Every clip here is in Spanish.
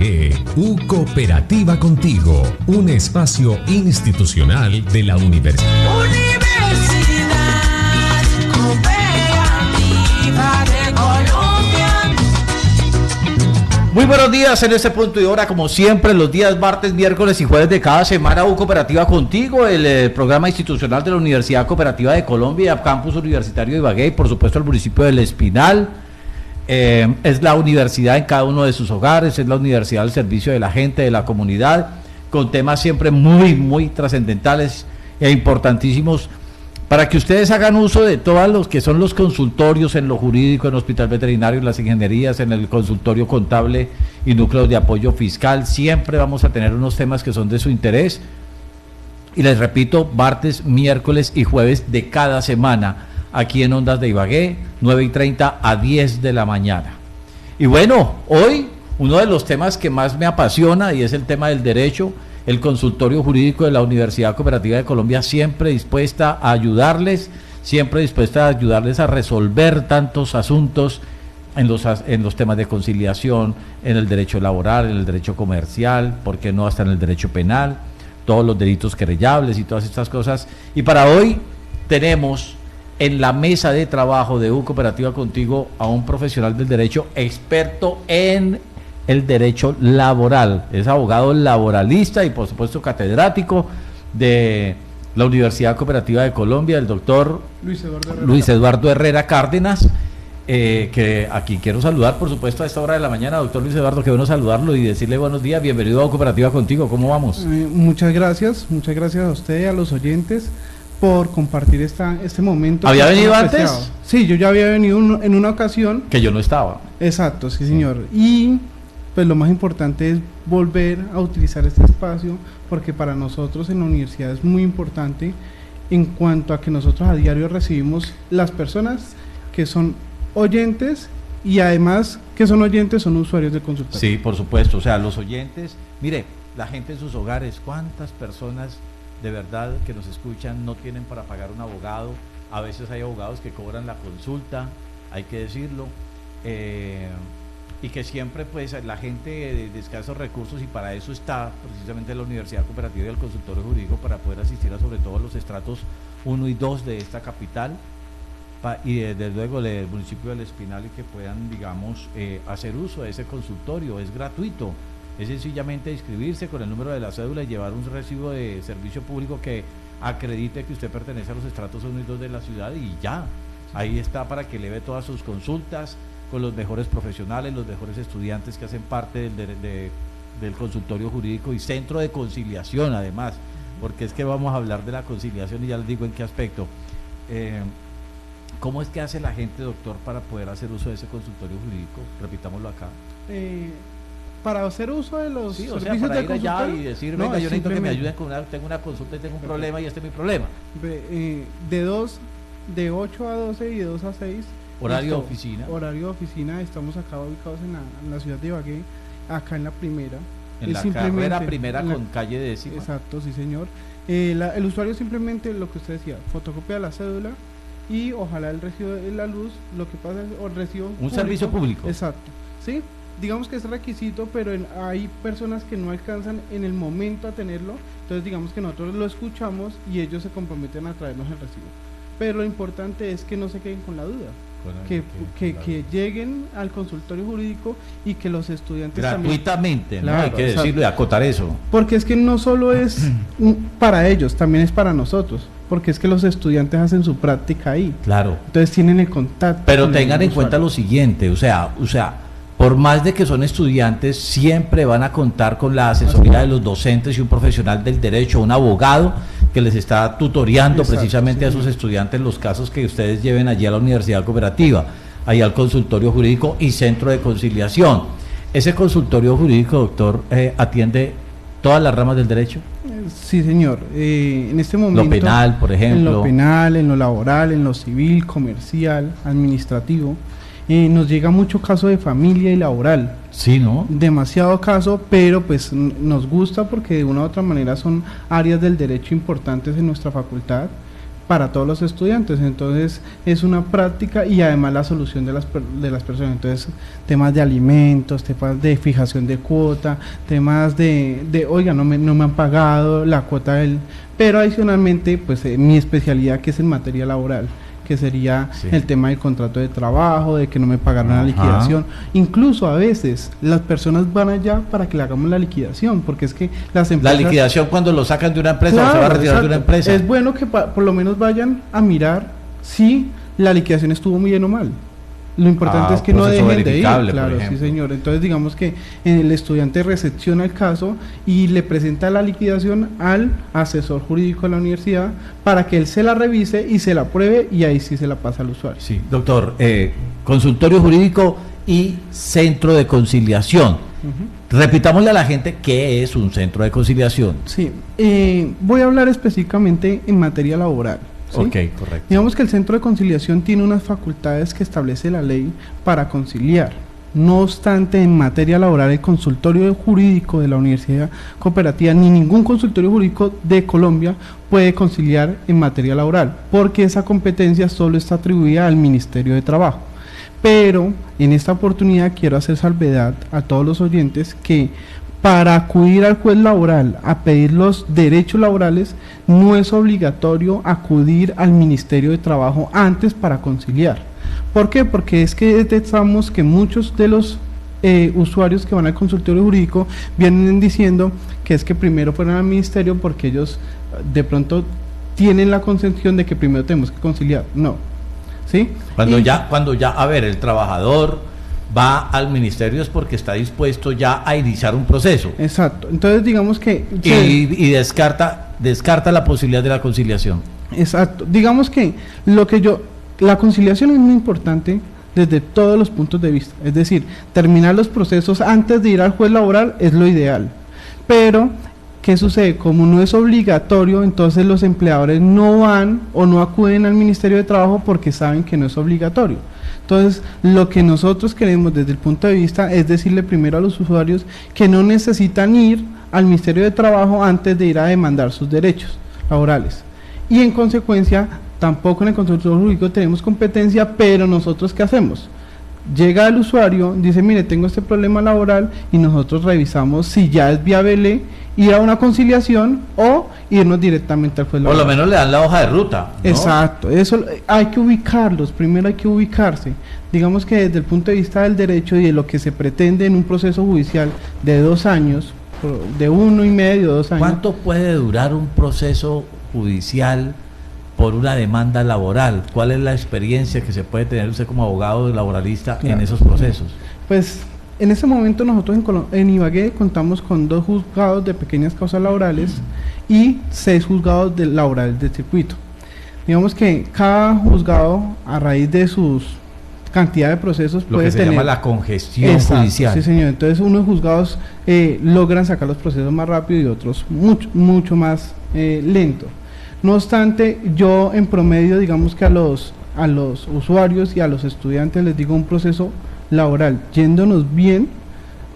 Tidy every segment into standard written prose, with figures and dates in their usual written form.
Ibagué, U Cooperativa Contigo, un espacio institucional de la Universidad Cooperativa de Colombia. Muy buenos días en este punto y hora, como siempre, los días martes, miércoles y jueves de cada semana, U Cooperativa Contigo, el programa institucional de la Universidad Cooperativa de Colombia, Campus Universitario de Ibagué y por supuesto el municipio del Espinal. Es la universidad en cada uno de sus hogares, es la universidad al servicio de la gente, de la comunidad, con temas siempre muy trascendentales e importantísimos para que ustedes hagan uso de todos los que son los consultorios en lo jurídico, en el hospital veterinario, en las ingenierías, en el consultorio contable y núcleos de apoyo fiscal. Siempre vamos a tener unos temas que son de su interés y les repito, martes, miércoles y jueves de cada semana aquí en Ondas de Ibagué, 9:30 a 10 de la mañana. Y bueno, hoy uno de los temas que más me apasiona y es el tema del derecho. El consultorio jurídico de la Universidad Cooperativa de Colombia siempre dispuesta a ayudarles, siempre dispuesta a ayudarles a resolver tantos asuntos en los temas de conciliación, en el derecho laboral, en el derecho comercial, ¿por qué no hasta en el derecho penal? Todos los delitos querellables y todas estas cosas. Y para hoy tenemos en la mesa de trabajo de U Cooperativa Contigo a un profesional del derecho experto en el derecho laboral, es abogado laboralista y por supuesto catedrático de la Universidad Cooperativa de Colombia, el doctor Luis Eduardo Herrera Cárdenas, que aquí quiero saludar por supuesto a esta hora de la mañana. Doctor Luis Eduardo, qué bueno saludarlo y decirle buenos días, bienvenido a U Cooperativa Contigo, ¿cómo vamos? Muchas gracias a usted y a los oyentes por compartir este momento. ¿Había venido antes? Sí, yo ya había venido en una ocasión. Que yo no estaba. Exacto, sí señor. Y pues lo más importante es volver a utilizar este espacio porque para nosotros en la universidad es muy importante en cuanto a que nosotros a diario recibimos las personas que son oyentes y además que son oyentes son usuarios del consultorio. Sí, por supuesto, o sea, los oyentes, mire, la gente en sus hogares, ¿cuántas personas de verdad que nos escuchan no tienen para pagar un abogado? A veces hay abogados que cobran la consulta, hay que decirlo, y que siempre pues la gente de escasos recursos, y para eso está precisamente la Universidad Cooperativa y el consultorio jurídico, para poder asistir a sobre todo los estratos 1 y 2 de esta capital y desde luego del municipio del Espinal, y que puedan, digamos, hacer uso de ese consultorio. Es gratuito, es sencillamente inscribirse con el número de la cédula y llevar un recibo de servicio público que acredite que usted pertenece a los estratos 1 y 2 de la ciudad, y ya, ahí está para que eleve todas sus consultas con los mejores profesionales, los mejores estudiantes que hacen parte del consultorio jurídico y centro de conciliación además, porque es que vamos a hablar de la conciliación y ya les digo en qué aspecto. ¿Cómo es que hace la gente, doctor, para poder hacer uso de ese consultorio jurídico? Repitámoslo acá. Para hacer uso de los sí, o sea, servicios para de ir allá consultorio, y decir, venga, yo necesito que me ayuden con tengo una consulta y tengo un problema y este es mi problema. De 8 a 12 y de 2 a 6. Horario de oficina. Horario de oficina, estamos acá ubicados en la ciudad de Ibagué, acá en la primera. En la carrera primera con calle décima. Exacto, sí señor. El usuario simplemente, lo que usted decía, fotocopia la cédula y ojalá el recibo de la luz, lo que pasa es, o el recibo un público, servicio público. Exacto, sí, digamos que es requisito, pero hay personas que no alcanzan en el momento a tenerlo, entonces digamos que nosotros lo escuchamos y ellos se comprometen a traernos el recibo. Pero lo importante es que no se queden con la duda, que lleguen al consultorio jurídico y que los estudiantes gratuitamente, también, ¿no? Hay que decirlo y acotar eso. Porque es que no solo es para ellos, también es para nosotros, porque es que los estudiantes hacen su práctica ahí. Claro. Entonces tienen el contacto. Pero tengan en cuenta lo siguiente, o sea, por más de que son estudiantes, siempre van a contar con la asesoría de los docentes y un profesional del derecho, un abogado que les está tutoreando. Exacto, precisamente sí, a esos estudiantes los casos que ustedes lleven allí a la Universidad Cooperativa, allí al consultorio jurídico y centro de conciliación. ¿Ese consultorio jurídico, doctor, atiende todas las ramas del derecho? Sí, señor. En este momento... Lo penal, por ejemplo. En lo penal, en lo laboral, en lo civil, comercial, administrativo. Nos llega mucho caso de familia y laboral. Sí, ¿no? Demasiado caso, pero pues nos gusta porque de una u otra manera son áreas del derecho importantes en nuestra facultad, para todos los estudiantes. Entonces es una práctica y además la solución de las personas. Entonces temas de alimentos, temas de fijación de cuota, temas de oiga, no me han pagado la cuota pero adicionalmente pues mi especialidad, que es en materia laboral, que sería el tema del contrato de trabajo, de que no me pagaron la liquidación. Incluso a veces las personas van allá para que le hagamos la liquidación, porque es que las empresas... La liquidación cuando lo sacan de una empresa, claro, o se va a retirar de una empresa. Es bueno que por lo menos vayan a mirar si la liquidación estuvo muy bien o mal. Lo importante es que no dejen de ir, claro, sí señor. Entonces digamos que el estudiante recepciona el caso y le presenta la liquidación al asesor jurídico de la universidad para que él se la revise y se la apruebe, y ahí sí se la pasa al usuario. Sí, doctor, consultorio jurídico y centro de conciliación. Repitámosle a la gente qué es un centro de conciliación. Sí, voy a hablar específicamente en materia laboral. ¿Sí? Ok, correcto. Digamos que el centro de conciliación tiene unas facultades que establece la ley para conciliar. No obstante, en materia laboral, el consultorio jurídico de la Universidad Cooperativa ni ningún consultorio jurídico de Colombia puede conciliar en materia laboral, porque esa competencia solo está atribuida al Ministerio de Trabajo. Pero en esta oportunidad quiero hacer salvedad a todos los oyentes que para acudir al juez laboral a pedir los derechos laborales no es obligatorio acudir al Ministerio de Trabajo antes para conciliar. ¿Por qué? Porque es que detectamos que muchos de los usuarios que van al consultorio jurídico vienen diciendo que es que primero fueron al ministerio porque ellos de pronto tienen la concepción de que primero tenemos que conciliar. No, ¿sí? Cuando ya, a ver, el trabajador va al ministerio es porque está dispuesto ya a iniciar un proceso. Exacto. Entonces digamos que... Y descarta la posibilidad de la conciliación. Exacto. Digamos que la conciliación es muy importante desde todos los puntos de vista. Es decir, terminar los procesos antes de ir al juez laboral es lo ideal. Pero, ¿qué sucede? Como no es obligatorio, entonces los empleadores no van o no acuden al Ministerio de Trabajo porque saben que no es obligatorio. Entonces, lo que nosotros queremos desde el punto de vista es decirle primero a los usuarios que no necesitan ir al Ministerio de Trabajo antes de ir a demandar sus derechos laborales. Y en consecuencia, tampoco en el consultorio jurídico tenemos competencia, pero nosotros ¿qué hacemos? Llega el usuario, dice, mire, tengo este problema laboral, y nosotros revisamos si ya es viable ir a una conciliación o irnos directamente al juez laboral. Por lo menos le dan la hoja de ruta, ¿no? Exacto, eso hay que ubicarlos, primero hay que ubicarse. Digamos que desde el punto de vista del derecho y de lo que se pretende en un proceso judicial de 2 años, de 1 y medio, 2 años. ¿Cuánto puede durar un proceso judicial por una demanda laboral? ¿Cuál es la experiencia que se puede tener usted como abogado laboralista en esos procesos? Pues en ese momento nosotros en Ibagué contamos con 2 juzgados de pequeñas causas laborales y 6 juzgados laborales de circuito. Digamos que cada juzgado, a raíz de sus cantidad de procesos, lo puede que se tener, llama la congestión judicial. Sí, señor. Entonces unos juzgados logran sacar los procesos más rápido y otros mucho más lento. No obstante, yo en promedio, digamos que a los usuarios y a los estudiantes les digo, un proceso laboral yéndonos bien,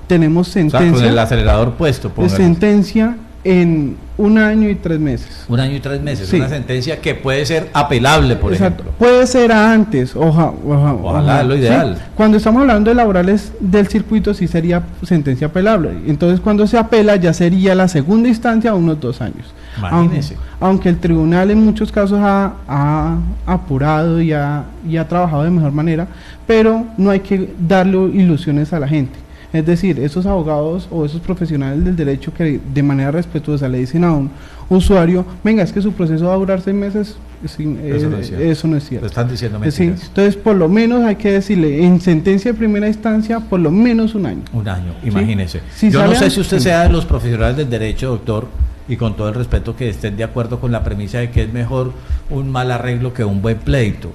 tenemos sentencia, o sea, con el acelerador puesto, de sentencia en 1 año y 3 meses. 1 año y 3 meses, sí. Una sentencia que puede ser apelable, por ejemplo. Puede ser antes, ojalá, es lo ideal. Sí. Cuando estamos hablando de laborales del circuito, sí sería sentencia apelable. Entonces, cuando se apela, ya sería la segunda instancia, unos 2 años. Imagínese. Aunque el tribunal en muchos casos ha apurado y ha trabajado de mejor manera, pero no hay que darle ilusiones a la gente. Es decir, esos abogados o esos profesionales del derecho que de manera respetuosa le dicen a un usuario, venga, es que su proceso va a durar 6 meses, eso no es cierto. Lo están diciendo mentiras. Sí. Entonces, por lo menos hay que decirle, en sentencia de primera instancia, por lo menos 1 año. 1 año, imagínese. ¿Sí? Yo no sé si usted sea de los profesionales del derecho, doctor, y con todo el respeto, que estén de acuerdo con la premisa de que es mejor un mal arreglo que un buen pleito.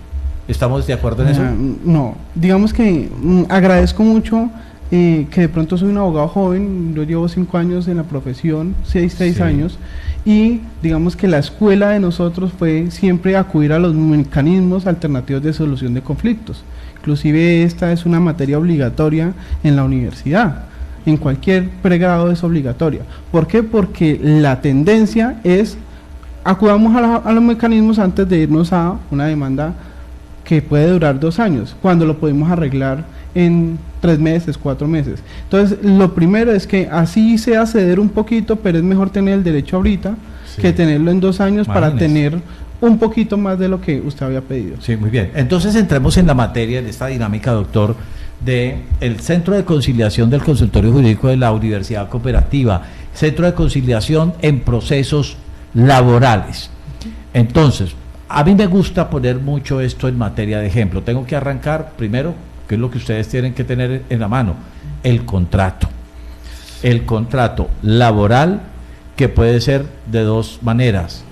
¿Estamos de acuerdo en eso? No, digamos que agradezco mucho que de pronto soy un abogado joven, yo llevo 5 años en la profesión, 6 años, y digamos que la escuela de nosotros fue siempre acudir a los mecanismos alternativos de solución de conflictos. Inclusive esta es una materia obligatoria en la universidad, en cualquier pregrado es obligatoria. ¿Por qué? Porque la tendencia es acudamos a los mecanismos antes de irnos a una demanda que puede durar 2 años, cuando lo podemos arreglar en 3 meses, 4 meses. Entonces, lo primero es que así sea ceder un poquito, pero es mejor tener el derecho ahorita que tenerlo en 2 años. Imagínese. Para tener un poquito más de lo que usted había pedido. Sí, muy bien. Entonces entremos en la materia de esta dinámica, doctor, de el Centro de Conciliación del Consultorio Jurídico de la Universidad Cooperativa, Centro de Conciliación en Procesos Laborales. Entonces, a mí me gusta poner mucho esto en materia de ejemplo. Tengo que arrancar primero, que es lo que ustedes tienen que tener en la mano, el contrato. El contrato laboral, que puede ser de 2 maneras,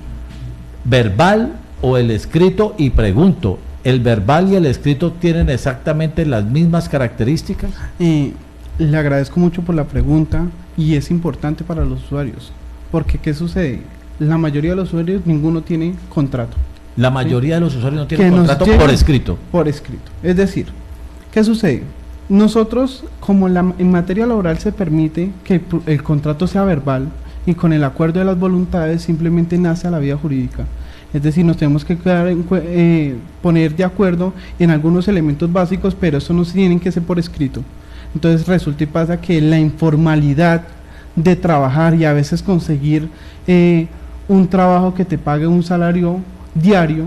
verbal o el escrito, y pregunto, ¿el verbal y el escrito tienen exactamente las mismas características? Le agradezco mucho por la pregunta, y es importante para los usuarios, porque ¿qué sucede? La mayoría de los usuarios, ninguno tiene contrato. La mayoría de los usuarios no tienen contrato por escrito. Por escrito. Es decir, ¿qué sucede? Nosotros, como en materia laboral se permite que el contrato sea verbal, y con el acuerdo de las voluntades simplemente nace a la vida jurídica. Es decir, nos tenemos que poner de acuerdo en algunos elementos básicos, pero eso no tienen que ser por escrito. Entonces resulta y pasa que la informalidad de trabajar y a veces conseguir un trabajo que te pague un salario diario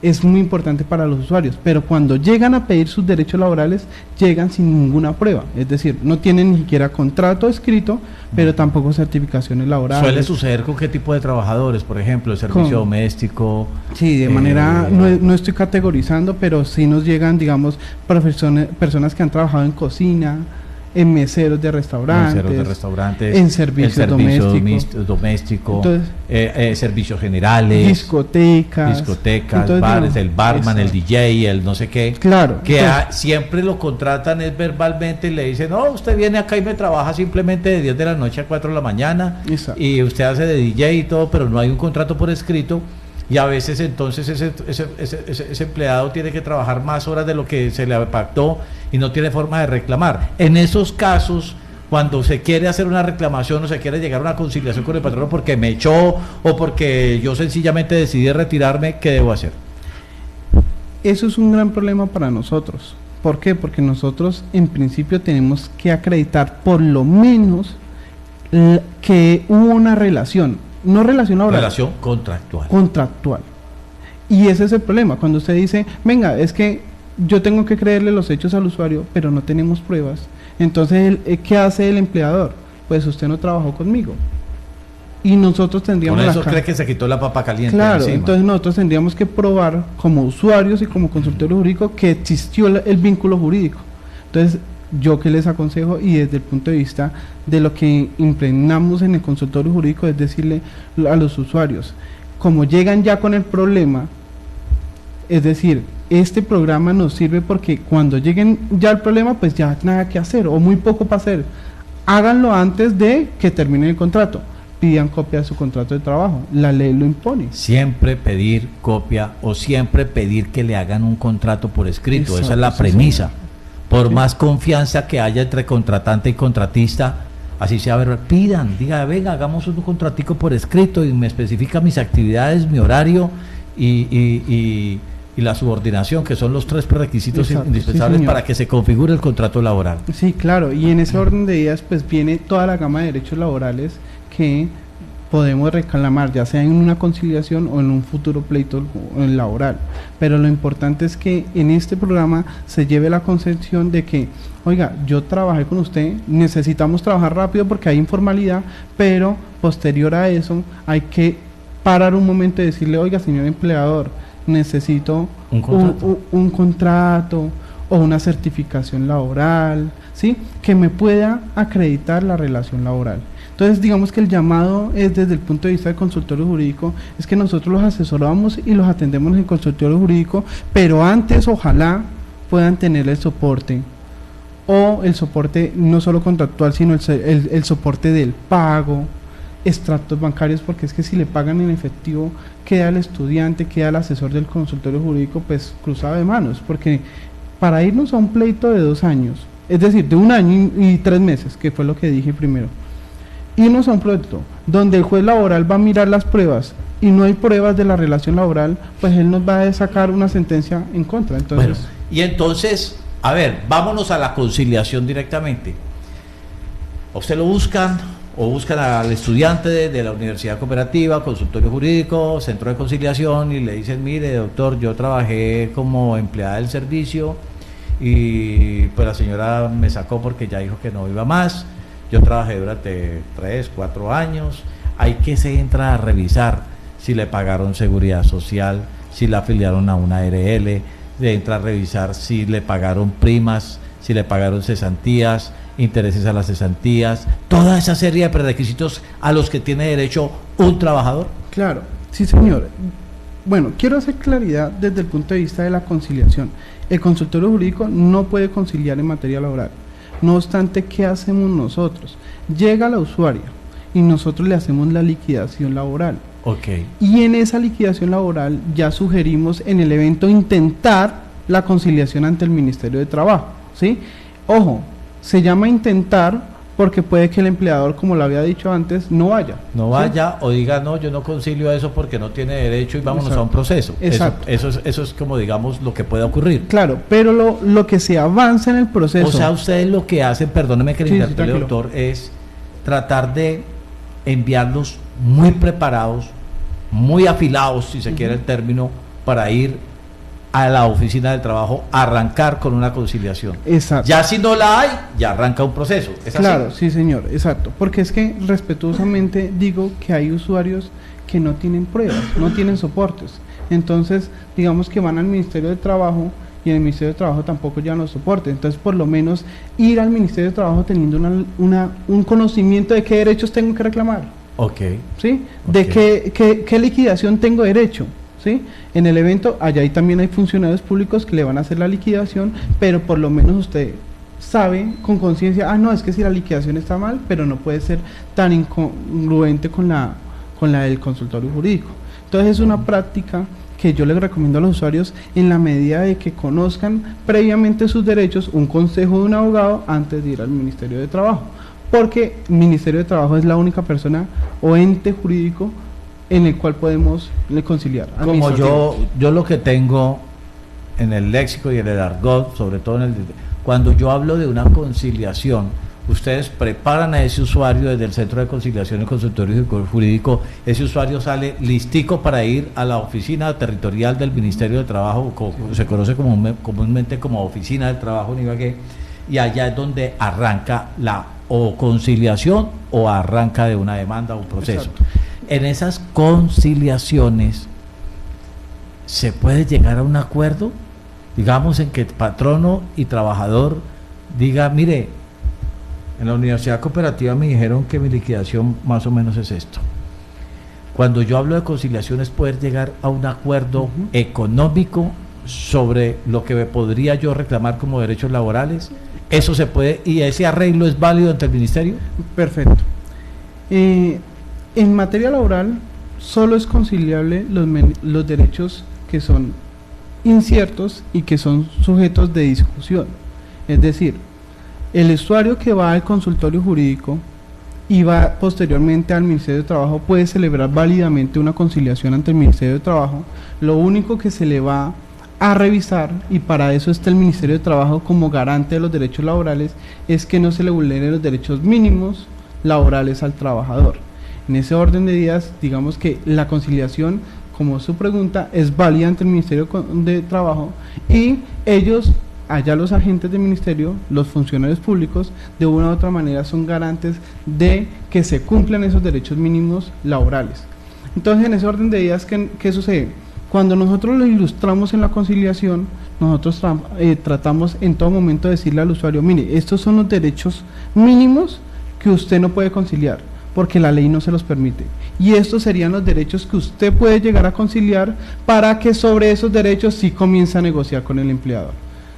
es muy importante para los usuarios, pero cuando llegan a pedir sus derechos laborales, llegan sin ninguna prueba, es decir, no tienen ni siquiera contrato escrito, pero tampoco certificaciones laborales. ¿Suele suceder con qué tipo de trabajadores, por ejemplo, el servicio doméstico? Sí, de manera, no estoy categorizando, pero sí nos llegan, digamos, personas que han trabajado en cocina, en meseros de restaurantes, en servicio doméstico, entonces, servicios generales, discotecas, entonces, bares, digamos, el barman, el DJ, el no sé qué, claro, que siempre lo contratan es verbalmente y le dicen, no, usted viene acá y me trabaja simplemente de 10 de la noche a 4 de la mañana, exacto, y usted hace de DJ y todo, pero no hay un contrato por escrito. Y a veces entonces ese empleado tiene que trabajar más horas de lo que se le pactó y no tiene forma de reclamar. En esos casos, cuando se quiere hacer una reclamación o se quiere llegar a una conciliación con el patrón porque me echó o porque yo sencillamente decidí retirarme, ¿qué debo hacer? Eso es un gran problema para nosotros. ¿Por qué? Porque nosotros en principio tenemos que acreditar por lo menos que hubo una relación. No relación laboral. Relación contractual. Contractual. Y ese es el problema. Cuando usted dice, venga, es que yo tengo que creerle los hechos al usuario, pero no tenemos pruebas. Entonces, ¿qué hace el empleador? Pues usted no trabajó conmigo. Y nosotros tendríamos... Con eso cree que se quitó la papa caliente. Claro, encima. Entonces nosotros tendríamos que probar como usuarios y como consultorio jurídico que existió el vínculo jurídico. Entonces, yo que les aconsejo, y desde el punto de vista de lo que impregnamos en el consultorio jurídico, es decirle a los usuarios, como llegan ya con el problema, es decir, este programa nos sirve porque cuando lleguen ya al problema, pues ya nada que hacer o muy poco para hacer. Háganlo antes de que termine el contrato. Pidan copia de su contrato de trabajo, la ley lo impone. Siempre pedir copia o siempre pedir que le hagan un contrato por escrito. Eso, esa es la premisa. Por más confianza que haya entre contratante y contratista, así sea, pidan, diga, venga, hagamos un contratico por escrito y me especifica mis actividades, mi horario y la subordinación, que son los 3 prerequisitos indispensables para que se configure el contrato laboral. Sí, claro, y en ese orden de ideas pues viene toda la gama de derechos laborales que podemos reclamar, ya sea en una conciliación o en un futuro pleito laboral. Pero lo importante es que en este programa se lleve la concepción de que, oiga, yo trabajé con usted, necesitamos trabajar rápido porque hay informalidad, pero posterior a eso hay que parar un momento y decirle, oiga, señor empleador, necesito un contrato o una certificación laboral, ¿sí?, que me pueda acreditar la relación laboral. Entonces, digamos que el llamado es desde el punto de vista del consultorio jurídico, es que nosotros los asesoramos y los atendemos en el consultorio jurídico, pero antes ojalá puedan tener el soporte, o el soporte no solo contractual, sino el soporte del pago, extractos bancarios, porque es que si le pagan en efectivo, queda el estudiante, queda el asesor del consultorio jurídico pues cruzado de manos, porque para irnos a un pleito de 2 años, es decir, de 1 año y 3 meses, que fue lo que dije primero, irnos a un proyecto donde el juez laboral va a mirar las pruebas y no hay pruebas de la relación laboral, pues él nos va a sacar una sentencia en contra. Entonces, bueno, y entonces, a ver, vámonos a la conciliación directamente. ¿A usted lo buscan o buscan al estudiante de la universidad cooperativa, consultorio jurídico, centro de conciliación, y le dicen, mire doctor, yo trabajé como empleada del servicio y pues la señora me sacó porque ya dijo que no iba más, yo trabajé durante 3, 4 años, hay que se entra a revisar si le pagaron seguridad social, si la afiliaron a una ARL, se entra a revisar si le pagaron primas, si le pagaron cesantías, intereses a las cesantías, toda esa serie de prerequisitos a los que tiene derecho un trabajador. Claro, sí señor. Bueno, quiero hacer claridad desde el punto de vista de la conciliación. El consultorio jurídico no puede conciliar en materia laboral. No obstante, ¿qué hacemos nosotros? Llega la usuaria y nosotros le hacemos la liquidación laboral. Okay. Y en esa liquidación laboral ya sugerimos en el evento intentar la conciliación ante el Ministerio de Trabajo, ¿sí? Ojo, se llama intentar porque puede que el empleador, como lo había dicho antes, no vaya. No vaya, ¿sí? O diga, no, yo no concilio eso porque no tiene derecho y vámonos Exacto. a un proceso. Exacto. Eso es como, digamos, lo que puede ocurrir. Claro, pero lo que se avanza en el proceso... O sea, ustedes lo que hacen, perdóneme que le interpele, sí, doctor, es tratar de enviarlos muy preparados, muy afilados, si se quiere el término, para ir a la oficina del trabajo, arrancar con una conciliación. Exacto. Ya si no la hay, ya arranca un proceso. ¿Es claro, así? Sí señor, exacto. Porque es que respetuosamente digo que hay usuarios que no tienen pruebas, no tienen soportes. Entonces, digamos que van al Ministerio de Trabajo y en el Ministerio de Trabajo tampoco ya no soporte. Entonces, por lo menos ir al Ministerio de Trabajo teniendo un conocimiento de qué derechos tengo que reclamar. Ok. ¿Sí? De qué liquidación tengo derecho. ¿Sí? En el evento, allá ahí también hay funcionarios públicos que le van a hacer la liquidación, pero por lo menos usted sabe con conciencia, no, es que si la liquidación está mal, pero no puede ser tan incongruente con la del consultorio jurídico. Entonces es una práctica que yo les recomiendo a los usuarios en la medida de que conozcan previamente sus derechos, un consejo de un abogado antes de ir al Ministerio de Trabajo, porque el Ministerio de Trabajo es la única persona o ente jurídico en el cual podemos conciliar. Como yo lo que tengo en el léxico y en el argot, sobre todo cuando yo hablo de una conciliación, ustedes preparan a ese usuario desde el Centro de Conciliación y Consultorio Jurídico, ese usuario sale listico para ir a la oficina territorial del Ministerio de Trabajo, se conoce comúnmente como Oficina del Trabajo en Ibagué, y allá es donde arranca la o conciliación o arranca de una demanda o un proceso. Exacto. En esas conciliaciones se puede llegar a un acuerdo, digamos, en que patrono y trabajador diga, mire, en la universidad cooperativa me dijeron que mi liquidación más o menos es esto. Cuando yo hablo de conciliación es poder llegar a un acuerdo económico sobre lo que me podría yo reclamar como derechos laborales. Eso se puede, y ese arreglo es válido ante el ministerio. Perfecto. En materia laboral solo es conciliable los derechos que son inciertos y que son sujetos de discusión. Es decir, el usuario que va al consultorio jurídico y va posteriormente al Ministerio de Trabajo puede celebrar válidamente una conciliación ante el Ministerio de Trabajo. Lo único que se le va a revisar, y para eso está el Ministerio de Trabajo como garante de los derechos laborales, es que no se le vulneren los derechos mínimos laborales al trabajador. En ese orden de ideas, digamos que la conciliación, como su pregunta, es válida ante el Ministerio de Trabajo, y ellos, allá los agentes del ministerio, los funcionarios públicos, de una u otra manera son garantes de que se cumplan esos derechos mínimos laborales. Entonces, en ese orden de ideas, ¿qué sucede? Cuando nosotros lo ilustramos en la conciliación, nosotros tratamos en todo momento de decirle al usuario, mire, estos son los derechos mínimos que usted no puede conciliar, porque la ley no se los permite. Y estos serían los derechos que usted puede llegar a conciliar para que sobre esos derechos sí comience a negociar con el empleador.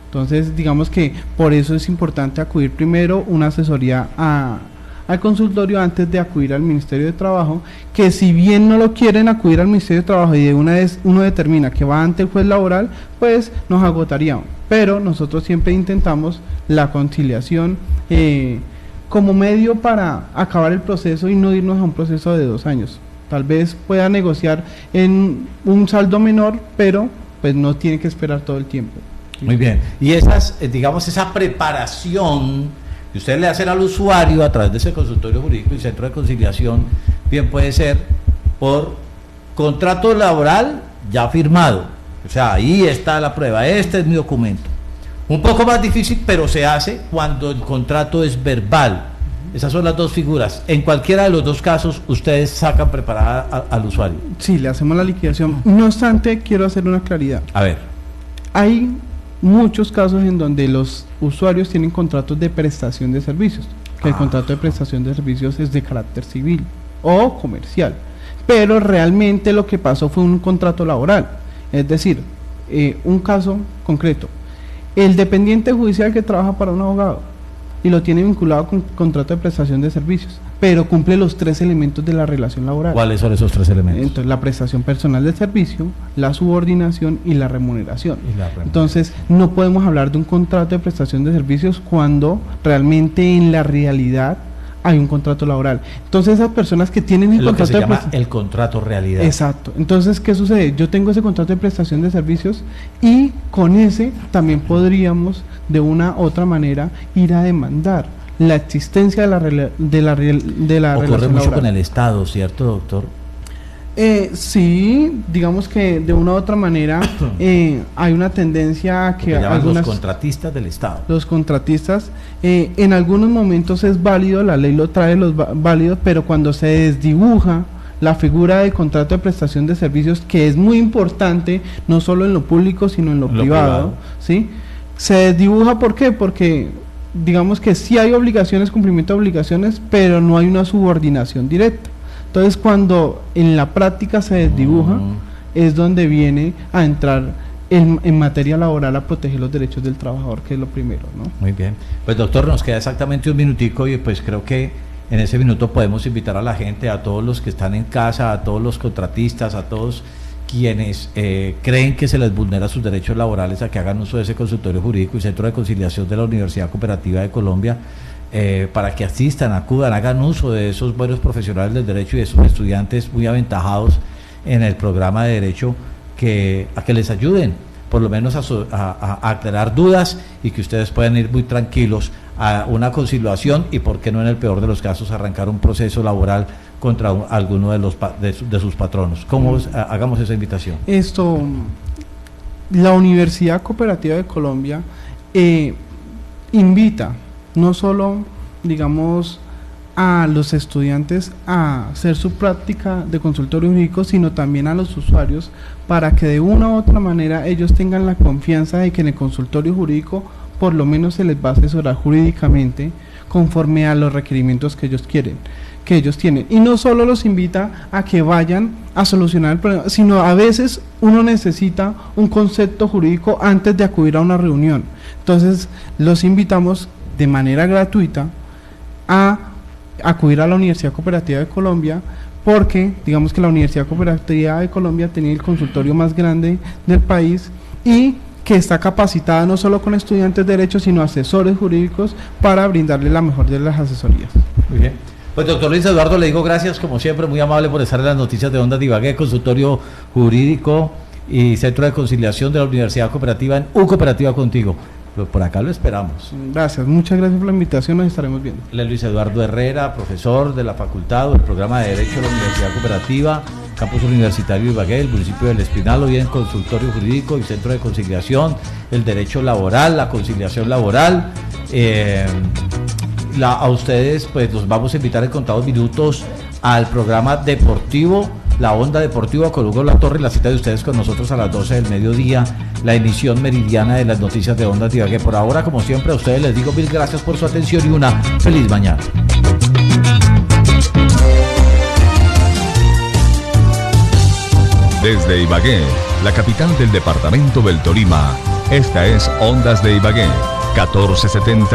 Entonces, digamos que por eso es importante acudir primero una asesoría al consultorio antes de acudir al Ministerio de Trabajo, que si bien no lo quieren acudir al Ministerio de Trabajo y de una vez uno determina que va ante el juez laboral, pues nos agotaríamos. Pero nosotros siempre intentamos la conciliación como medio para acabar el proceso y no irnos a un proceso de 2 años. Tal vez pueda negociar en un saldo menor, pero pues no tiene que esperar todo el tiempo. Muy bien. Y esas, digamos, esa preparación que ustedes le hacen al usuario a través de ese consultorio jurídico y centro de conciliación, bien puede ser por contrato laboral ya firmado. O sea, ahí está la prueba, este es mi documento. Un poco más difícil, pero se hace cuando el contrato es verbal. Esas son las dos figuras. En cualquiera de los dos casos, ustedes sacan preparada al usuario. Sí, le hacemos la liquidación. No obstante, quiero hacer una claridad. A ver. Hay muchos casos en donde los usuarios tienen contratos de prestación de servicios, que el contrato de prestación de servicios es de carácter civil o comercial, pero realmente lo que pasó fue un contrato laboral. Es decir, un caso concreto, el dependiente judicial que trabaja para un abogado y lo tiene vinculado con contrato de prestación de servicios, pero cumple los 3 elementos de la relación laboral. ¿Cuáles son esos 3 elementos? Entonces, la prestación personal del servicio, la subordinación y la remuneración. Entonces, no podemos hablar de un contrato de prestación de servicios cuando realmente en la realidad hay un contrato laboral. Entonces, esas personas que tienen el contrato de prestación, el contrato realidad. Exacto. Entonces, ¿qué sucede? Yo tengo ese contrato de prestación de servicios y con ese también podríamos de una u otra manera ir a demandar la existencia de la Ocurre relación mucho laboral. con el Estado, ¿cierto, doctor? Sí, digamos que de una u otra manera hay una tendencia a que los contratistas del Estado. Los contratistas, en algunos momentos es válido, la ley lo trae válidos, pero cuando se desdibuja la figura de contrato de prestación de servicios, que es muy importante, no solo en lo público, sino en lo privado, ¿sí? Se desdibuja, ¿por qué? Porque digamos que sí hay obligaciones, cumplimiento de obligaciones, pero no hay una subordinación directa. Entonces, cuando en la práctica se desdibuja, es donde viene a entrar en materia laboral a proteger los derechos del trabajador, que es lo primero, ¿no? Muy bien. Pues, doctor, nos queda exactamente un minutico y pues creo que en ese minuto podemos invitar a la gente, a todos los que están en casa, a todos los contratistas, a todos quienes creen que se les vulnera sus derechos laborales, a que hagan uso de ese consultorio jurídico y centro de conciliación de la Universidad Cooperativa de Colombia, para que asistan, acudan, hagan uso de esos buenos profesionales del derecho y de sus estudiantes muy aventajados en el programa de derecho, a que les ayuden, por lo menos a aclarar dudas y que ustedes puedan ir muy tranquilos a una conciliación y, por qué no, en el peor de los casos, arrancar un proceso laboral contra alguno de sus patronos. ¿Cómo hagamos esa invitación? La Universidad Cooperativa de Colombia invita no solo, digamos, a los estudiantes a hacer su práctica de consultorio jurídico, sino también a los usuarios, para que de una u otra manera ellos tengan la confianza de que en el consultorio jurídico por lo menos se les va a asesorar jurídicamente conforme a los requerimientos que ellos tienen. Y no solo los invita a que vayan a solucionar el problema, sino a veces uno necesita un concepto jurídico antes de acudir a una reunión. Entonces, los invitamos de manera gratuita a acudir a la Universidad Cooperativa de Colombia, porque digamos que la Universidad Cooperativa de Colombia tenía el consultorio más grande del país y que está capacitada no solo con estudiantes de derecho, sino asesores jurídicos para brindarle la mejor de las asesorías. Muy bien. Pues, doctor Luis Eduardo, le digo gracias, como siempre, muy amable por estar en las noticias de Ondas de Ibagué, consultorio jurídico y centro de conciliación de la Universidad Cooperativa en Cooperativa Contigo. Por acá lo esperamos. Gracias, muchas gracias por la invitación, nos estaremos viendo. Luis Eduardo Herrera, profesor de la facultad del programa de Derecho de la Universidad Cooperativa, Campus Universitario de Ibagué, el municipio del Espinal, hoy en consultorio jurídico y centro de conciliación, el derecho laboral, la conciliación laboral. A ustedes pues los vamos a invitar en contados minutos al programa deportivo, La Onda Deportiva con Hugo Latorre, la cita de ustedes con nosotros a las 12 del mediodía, la emisión meridiana de las noticias de Ondas de Ibagué. Por ahora, como siempre, a ustedes les digo mil gracias por su atención y una feliz mañana. Desde Ibagué, la capital del departamento del Tolima, esta es Ondas de Ibagué, 1470.